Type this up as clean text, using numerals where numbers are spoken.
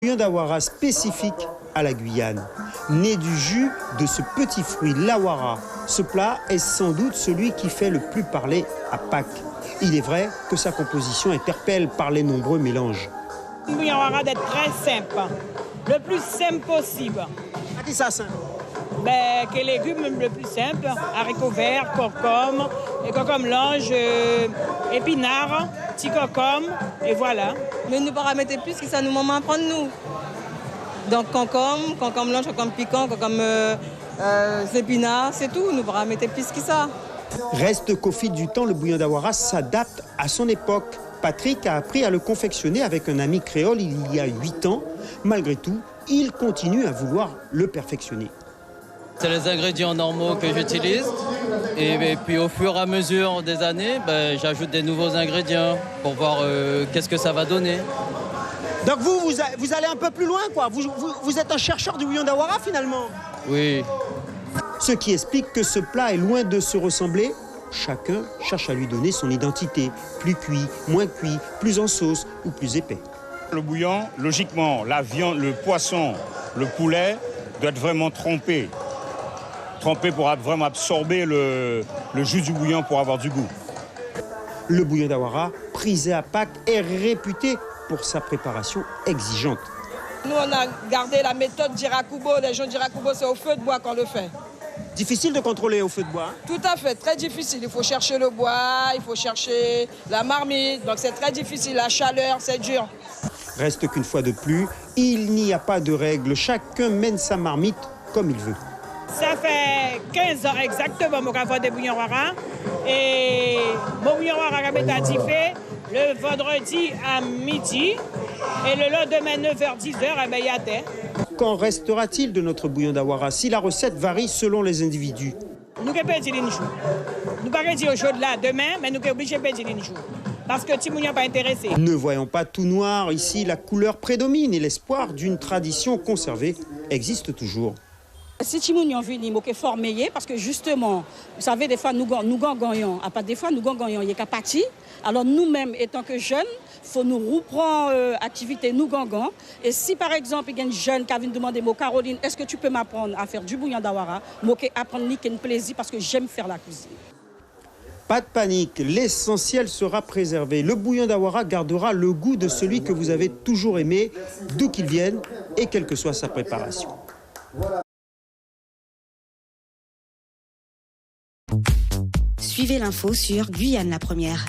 Bouillon d'awara spécifique à la Guyane, né du jus de ce petit fruit, l'awara. Ce plat est sans doute celui qui fait le plus parler à Pâques. Il est vrai que sa composition interpelle par les nombreux mélanges. Le bouillon d'awara d'être très simple, le plus simple possible. À qui ça simple? Que légumes le plus simple, haricots verts, concombre, et concombre lange, épinards, petit concombre, et voilà. Mais nous ne mettre plus que ça nous maman prendre nous. Donc concombre lange, concombre piquant, concombre épinards, c'est tout. Nous ne mettre plus que ça. Reste qu'au fil du temps, le bouillon d'awara s'adapte à son époque. Patrick a appris à le confectionner avec un ami créole il y a 8 ans. Malgré tout, il continue à vouloir le perfectionner. C'est les ingrédients normaux que j'utilise et puis au fur et à mesure des années, j'ajoute des nouveaux ingrédients pour voir qu'est-ce que ça va donner. Donc vous allez un peu plus loin, quoi. Vous êtes un chercheur du bouillon d'awara finalement. Oui. Ce qui explique que ce plat est loin de se ressembler. Chacun cherche à lui donner son identité. Plus cuit, moins cuit, plus en sauce ou plus épais. Le bouillon, logiquement, la viande, le poisson, le poulet doit être vraiment trempé. Trempé pour vraiment absorber le jus du bouillon pour avoir du goût. Le bouillon d'awara, prisé à Pâques, est réputé pour sa préparation exigeante. Nous, on a gardé la méthode d'Irakubo. Les gens d'Irakubo, c'est au feu de bois qu'on le fait. Difficile de contrôler au feu de bois. Tout à fait, très difficile. Il faut chercher le bois, il faut chercher la marmite. Donc c'est très difficile, la chaleur, c'est dur. Reste qu'une fois de plus, il n'y a pas de règle. Chacun mène sa marmite comme il veut. Ça fait 15 ans exactement que je fais des bouillons d'awara. Et mon bouillon d'awara est fait le vendredi à midi. Et le lendemain, 9h, 10h, il y a des. Qu'en restera-t-il de notre bouillon d'awara si la recette varie selon les individus? Nous ne pouvons pas dire une jour. Nous ne pouvons pas dire aujourd'hui, demain, mais nous sommes obligés de dire une jour. Parce que si nous n'est pas intéressé. Ne voyons pas tout noir. Ici, la couleur prédomine et l'espoir d'une tradition conservée existe toujours. Si Timounion vient, il faut former parce que justement, vous savez, des fois nous gagnons, à part des fois nous gagnons, il y a qu'à partir. Alors nous-mêmes, étant que jeunes, il faut nous reprendre activité, nous gagnons. Et si par exemple, il y a une jeune qui vient demander, Caroline, est-ce que tu peux m'apprendre à faire du bouillon d'awara? Moi, apprendre un plaisir parce que j'aime faire la cuisine. Pas de panique, l'essentiel sera préservé. Le bouillon d'awara gardera le goût de celui que vous avez toujours aimé, d'où qu'il vienne et quelle que soit sa préparation. Suivez l'info sur Guyane la Première.